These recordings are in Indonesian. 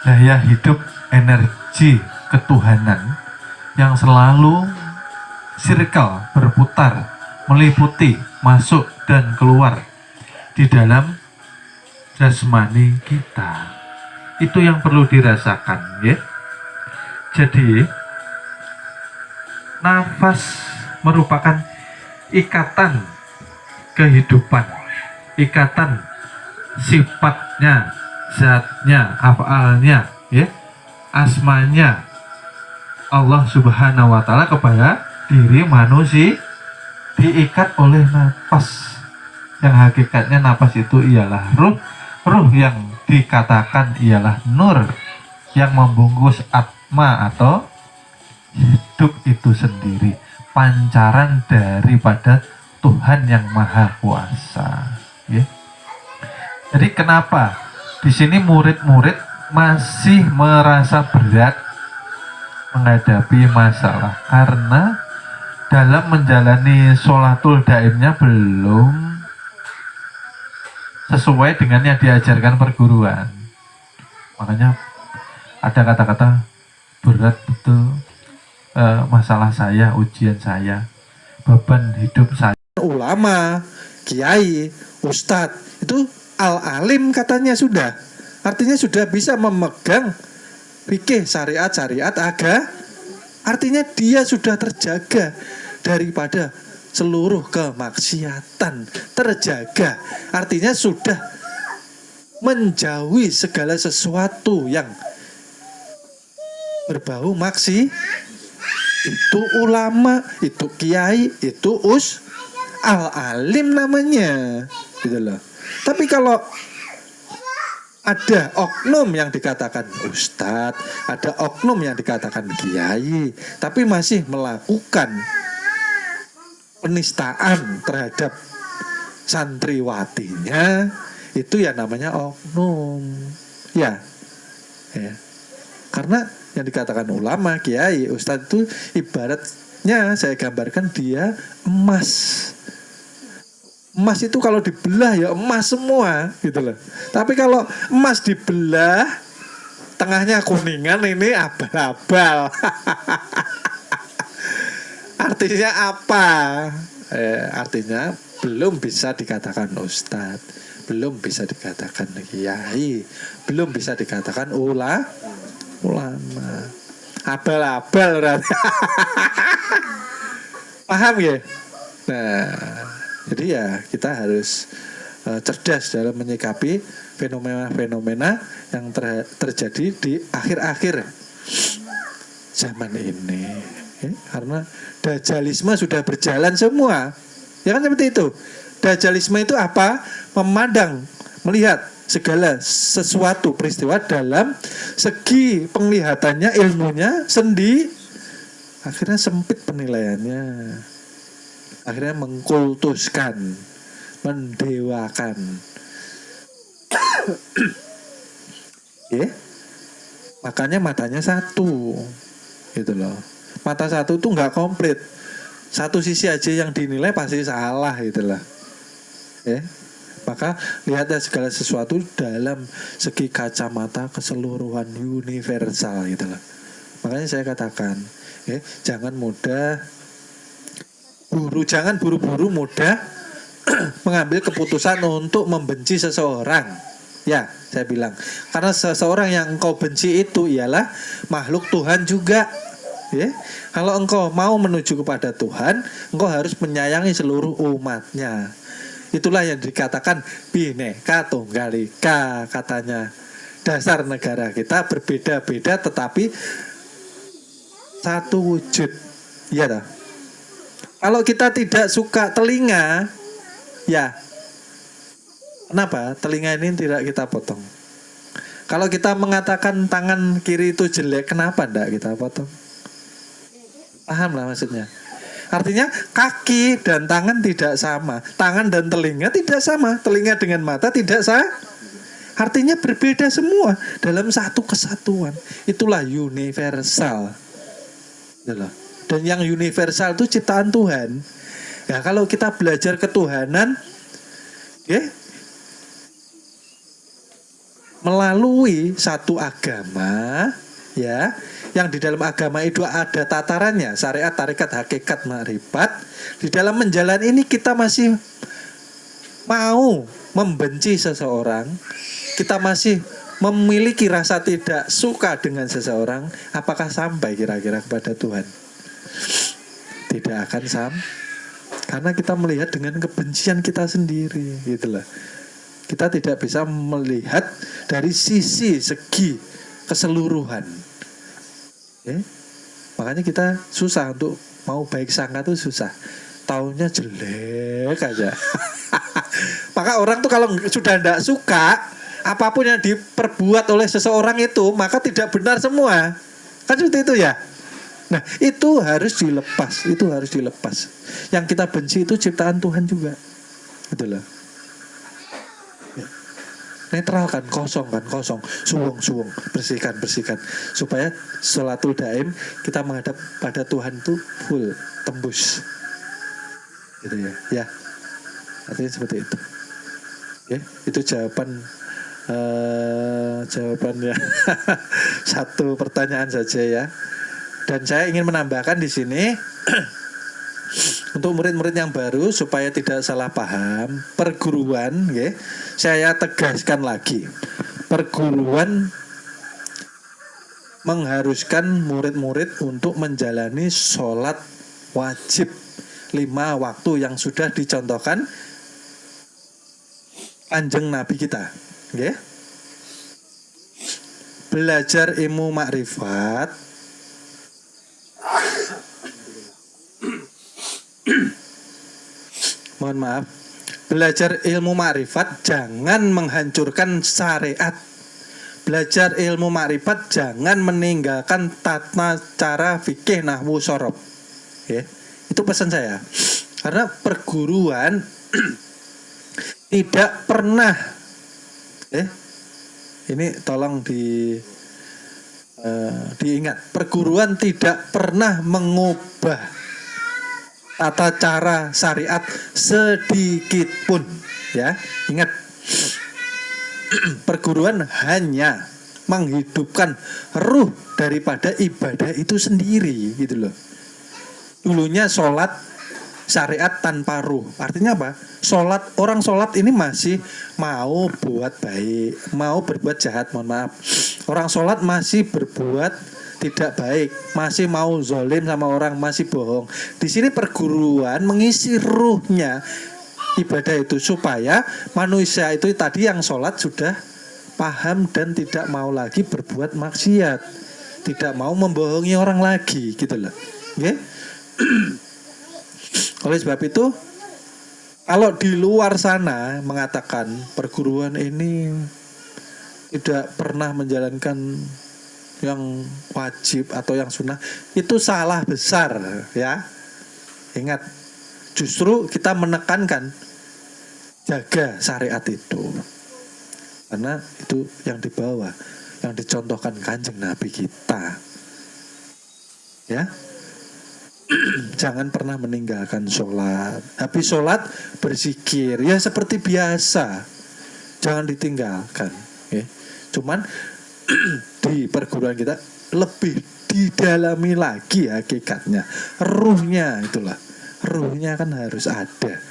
daya hidup energi ketuhanan yang selalu circle, berputar, meliputi, masuk dan keluar di dalam jasmani kita. Itu yang perlu dirasakan, ya. Jadi nafas merupakan ikatan kehidupan, ikatan sifatnya, zatnya, afalnya, ya, asmanya Allah Subhanahu wa Ta'ala kepada diri manusia, diikat oleh nafas. Yang hakikatnya nafas itu ialah ruh, ruh yang dikatakan ialah nur yang membungkus atma atau hidup itu sendiri, pancaran daripada Tuhan yang Maha Kuasa, ya. Jadi kenapa di sini murid-murid masih merasa berat menghadapi masalah? Karena dalam menjalani sholatul daimnya belum sesuai dengan yang diajarkan perguruan. Makanya ada kata-kata berat betul, masalah saya, ujian saya, beban hidup saya. Ulama, kiai, ustadz itu al-alim katanya sudah. Artinya sudah bisa memegang fikih syariat artinya dia sudah terjaga daripada seluruh kemaksiatan, terjaga. Artinya sudah menjauhi segala sesuatu yang berbau maksi. Itu ulama, itu kiai, itu al-alim namanya, gitu loh. Tapi kalau ada oknum yang dikatakan ustadz, ada oknum yang dikatakan kiai, tapi masih melakukan penistaan terhadap santriwatinya, itu ya namanya oknum, ya. Karena yang dikatakan ulama, kiai, ustadz itu ibaratnya saya gambarkan dia emas. Emas itu kalau dibelah ya emas semua, gitu loh. Tapi kalau emas dibelah, tengahnya kuningan, ini abal-abal. Artinya apa? Artinya belum bisa dikatakan ustadz, belum bisa dikatakan kiai, belum bisa dikatakan ulama. Abal-abal berarti. Paham ya? Nah, jadi ya kita harus cerdas dalam menyikapi fenomena-fenomena yang terjadi di akhir-akhir zaman ini, ya, karena dajjalisme sudah berjalan semua, ya kan, seperti itu. Dajjalisme itu apa? Memandang, melihat segala sesuatu peristiwa dalam segi penglihatannya, ilmunya sendiri, akhirnya sempit penilaiannya, akhirnya mengkultuskan, mendewakan. Makanya matanya satu, gitu loh. Mata satu tuh nggak komplit, satu sisi aja yang dinilai pasti salah, gitu loh. Maka lihatlah segala sesuatu dalam segi kacamata keseluruhan universal, gitu loh. Makanya saya katakan, jangan buru-buru mudah mengambil keputusan untuk membenci seseorang. Ya, saya bilang, karena seseorang yang engkau benci itu ialah makhluk Tuhan juga. Kalau engkau mau menuju kepada Tuhan, engkau harus menyayangi seluruh umatnya. Itulah yang dikatakan Bhinneka Tunggal Ika, katanya. Dasar negara kita berbeda-beda tetapi satu wujud. Iya dah. Kalau kita tidak suka telinga, ya kenapa telinga ini tidak kita potong? Kalau kita mengatakan tangan kiri itu jelek, kenapa tidak kita potong? Paham lah maksudnya. Artinya kaki dan tangan tidak sama, tangan dan telinga tidak sama, telinga dengan mata tidak sama. Artinya berbeda semua dalam satu kesatuan. Itulah universal. Dan yang universal itu ciptaan Tuhan. Ya, kalau kita belajar ketuhanan, melalui satu agama, ya, yang di dalam agama itu ada tatarannya, syariat, tarekat, hakikat, makrifat. Di dalam menjalani ini kita masih mau membenci seseorang, kita masih memiliki rasa tidak suka dengan seseorang, apakah sampai kira-kira kepada Tuhan? Tidak akan sampai, karena kita melihat dengan kebencian kita sendiri, gitulah. Kita tidak bisa melihat dari segi keseluruhan. Makanya kita susah untuk mau baik sangka tuh susah. Tahunnya jelek aja. Maka orang tuh kalau sudah tidak suka apapun yang diperbuat oleh seseorang itu, maka tidak benar semua. Kan seperti itu ya. Nah, itu harus dilepas, itu harus dilepas. Yang kita benci itu ciptaan Tuhan juga. Gitu loh. Netralkan, kosong, suwung, bersihkan, supaya sholatul daim kita menghadap pada Tuhan itu full, tembus, gitu ya, ya, artinya seperti itu, ya, itu jawabannya. Satu pertanyaan saja ya, dan saya ingin menambahkan di sini. Untuk murid-murid yang baru supaya tidak salah paham, perguruan, ya, saya tegaskan lagi, perguruan mengharuskan murid-murid untuk menjalani sholat wajib 5 waktu yang sudah dicontohkan Kanjeng Nabi kita, ya. Belajar ilmu makrifat, mohon maaf, belajar ilmu makrifat jangan menghancurkan syariat. Belajar ilmu makrifat jangan meninggalkan tata cara fikih nahwu shorof. Ya, itu pesan saya. Karena perguruan tidak pernah, ini tolong diingat, perguruan tidak pernah mengubah tata cara syariat sedikit pun, ya. Ingat, perguruan hanya menghidupkan ruh daripada ibadah itu sendiri, gitu loh. Dulunya sholat syariat tanpa ruh, artinya apa? Orang sholat ini masih mau buat baik, mau berbuat jahat, mohon maaf. Orang sholat masih berbuat tidak baik, masih mau zolim sama orang, masih bohong. Di sini perguruan mengisi ruhnya ibadah itu supaya manusia itu tadi yang sholat sudah paham dan tidak mau lagi berbuat maksiat, tidak mau membohongi orang lagi, gitu loh. Okay? Oleh sebab itu, kalau di luar sana mengatakan perguruan ini tidak pernah menjalankan yang wajib atau yang sunnah, itu salah besar, ya. Ingat, justru kita menekankan jaga syariat itu, karena itu yang dibawa, yang dicontohkan Kanjeng Nabi kita, ya. Jangan pernah meninggalkan sholat. Habis sholat berzikir, ya seperti biasa, jangan ditinggalkan, ya. Cuman di perguruan kita lebih didalami lagi hakikatnya, ruhnya, itulah, ruhnya kan harus ada.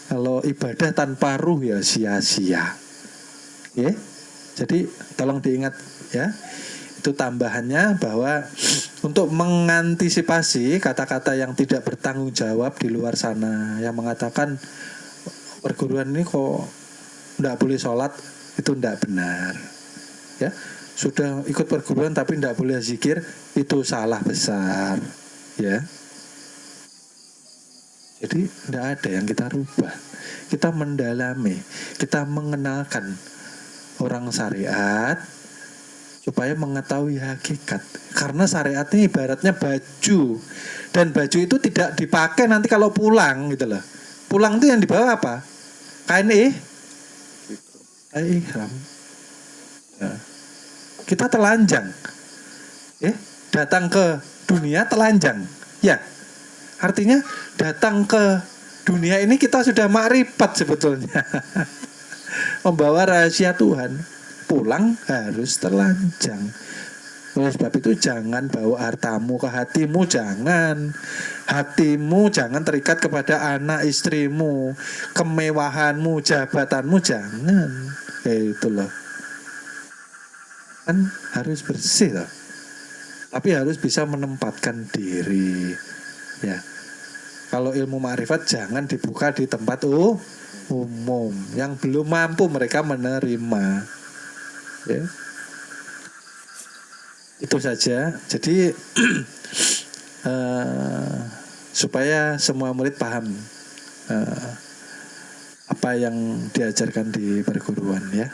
Kalau ibadah tanpa ruh ya sia-sia, ya. Jadi tolong diingat, ya. Itu tambahannya, bahwa untuk mengantisipasi kata-kata yang tidak bertanggung jawab di luar sana, yang mengatakan perguruan ini kok tidak boleh sholat, itu tidak benar, ya. Sudah ikut perguruan tapi tidak boleh zikir, itu salah besar, ya. Jadi tidak ada yang kita rubah. Kita mendalami, kita mengenalkan orang syariat supaya mengetahui hakikat. Karena syariat ini ibaratnya baju, dan baju itu tidak dipakai nanti kalau pulang, gitu loh. Pulang itu yang dibawa apa? Kain ihram. Ya. Kita telanjang, datang ke dunia telanjang, ya. Artinya datang ke dunia ini kita sudah makrifat sebetulnya, membawa rahasia Tuhan. pulang harus telanjang. Oleh sebab itu jangan bawa hartamu ke hatimu, jangan. Hatimu jangan terikat kepada anak istrimu, kemewahanmu, jabatanmu, jangan. Itu loh. Kan harus bersih loh. Tapi harus bisa menempatkan diri. Ya. Kalau ilmu ma'rifat jangan dibuka di tempat umum. Yang belum mampu mereka menerima. Ya. Itu saja. Jadi supaya semua murid paham apa yang diajarkan di perguruan ya.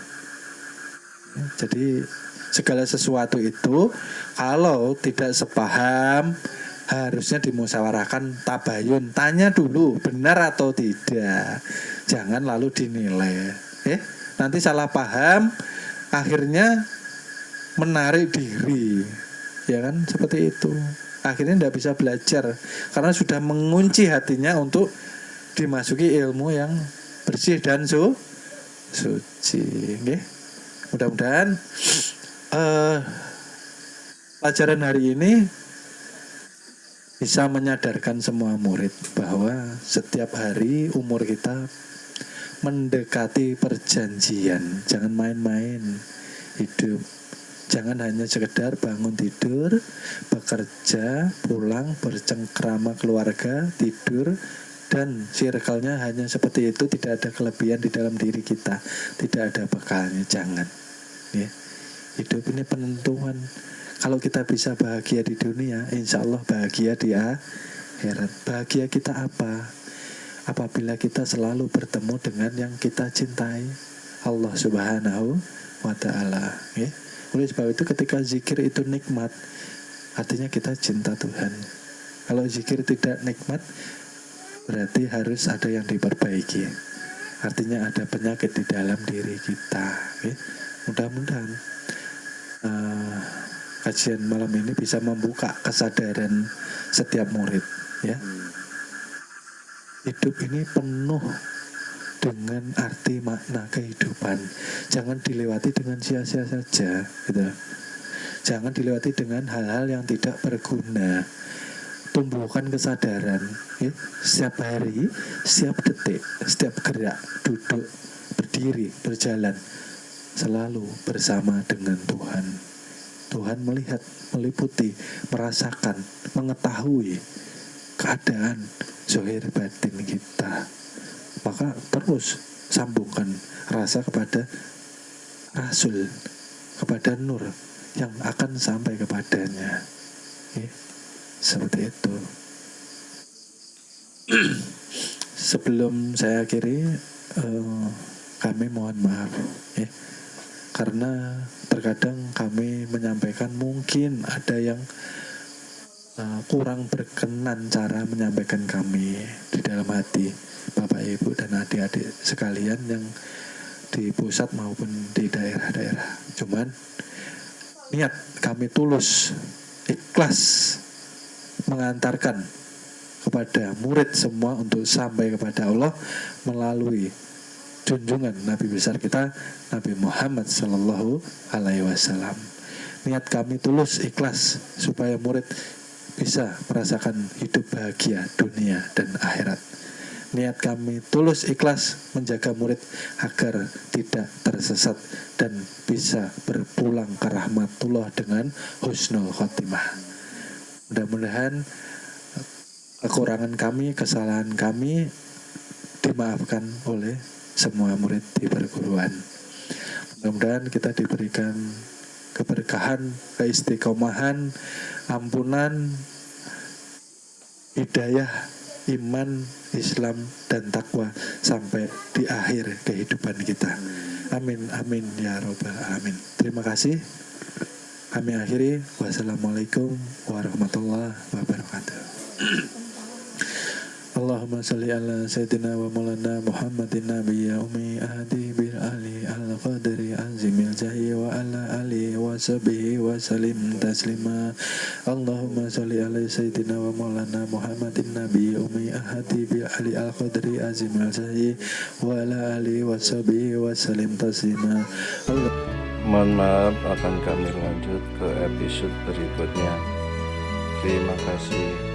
Jadi segala sesuatu itu kalau tidak sepaham harusnya dimusyawarahkan tabayun. Tanya dulu benar atau tidak. Jangan lalu dinilai. Nanti salah paham akhirnya menarik diri, ya kan, seperti itu. Akhirnya tidak bisa belajar karena sudah mengunci hatinya untuk dimasuki ilmu yang bersih dan suci. Okay? Mudah-mudahan pelajaran hari ini bisa menyadarkan semua murid bahwa setiap hari umur kita mendekati perjanjian. Jangan main-main hidup. Jangan hanya sekedar bangun tidur, bekerja, pulang, bercengkrama keluarga, tidur, dan circle-nya hanya seperti itu, tidak ada kelebihan di dalam diri kita, tidak ada bekalnya. Jangan. Ya. Hidup ini penentuan. Kalau kita bisa bahagia di dunia, insya Allah bahagia di akhirat. Bahagia kita apa? Apabila kita selalu bertemu dengan yang kita cintai, Allah Subhanahu wa Ta'ala. Ya. Oleh sebab itu ketika zikir itu nikmat, artinya kita cinta Tuhan. Kalau zikir tidak nikmat, berarti harus ada yang diperbaiki. Artinya ada penyakit di dalam diri kita. Ya. Mudah-mudahan kajian malam ini bisa membuka kesadaran setiap murid. Ya. Hidup ini penuh dengan arti makna kehidupan. Jangan dilewati dengan sia-sia saja, gitu. Jangan dilewati dengan hal-hal yang tidak berguna. Tumbuhkan kesadaran, ya. Setiap hari, setiap detik, setiap gerak, duduk, berdiri, berjalan, selalu bersama dengan Tuhan. Tuhan melihat, meliputi, merasakan, mengetahui keadaan zahir batin kita. Maka terus sambungkan rasa kepada Rasul, kepada Nur yang akan sampai kepadanya. Ya, seperti itu. Sebelum saya akhiri, kami mohon maaf, ya, karena terkadang kami menyampaikan mungkin ada yang kurang berkenan cara menyampaikan kami di dalam hati. Bapak Ibu dan adik-adik sekalian yang di pusat maupun di daerah-daerah. Cuman niat kami tulus, ikhlas mengantarkan kepada murid semua untuk sampai kepada Allah melalui junjungan Nabi besar kita, Nabi Muhammad Sallallahu Alaihi Wasallam. Niat kami tulus, ikhlas supaya murid bisa merasakan hidup bahagia dunia dan akhirat. Niat kami tulus ikhlas menjaga murid agar tidak tersesat dan bisa berpulang ke rahmatullah dengan husnul khotimah. Mudah-mudahan kekurangan kami, kesalahan kami dimaafkan oleh semua murid di perguruan. Mudah-mudahan kita diberikan keberkahan, keistiqomahan, ampunan, hidayah, iman, Islam, dan takwa sampai di akhir kehidupan kita. Amin, amin, ya robbal alamin. Terima kasih. Kami akhiri. Wassalamualaikum warahmatullahi wabarakatuh. Allahumma salli ala sayyidina wa maulana Muhammadin nabiyya ummi ahdi bil ali al qadri azimil jahi wa ala ali wa sahbihi wa salim taslima. Allahumma salli ala sayyidina wa maulana Muhammadin nabiyya ummi ahdi bil ali al qadri azimil jahi wa ala ali wa sahbihi wa salim taslima. Allah Mohon maaf, akan kami lanjut ke episode berikutnya. Terima kasih.